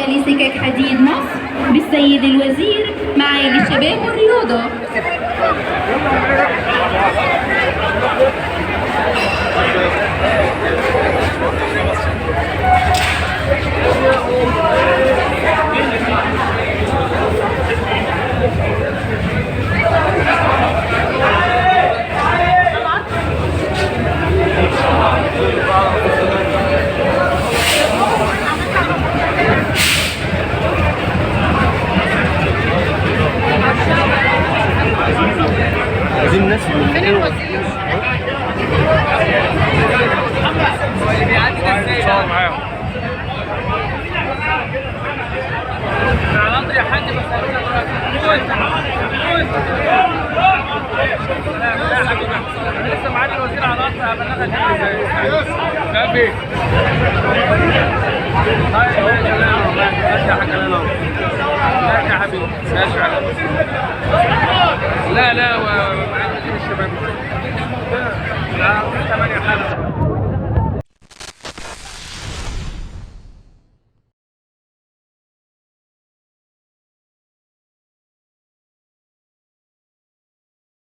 لسكك حديد مصر بالسيد الوزير معالي الشباب والرياضة. عايزين الناس فين الوزير؟ اللي بيعدي ده ازاي؟ صور معاهم. على يا حاج بس لسه معانا الوزير على الارض هبلغك ازاي؟ طيب ماشي يا حاج انا ماشي يا حبيبي ماشي لا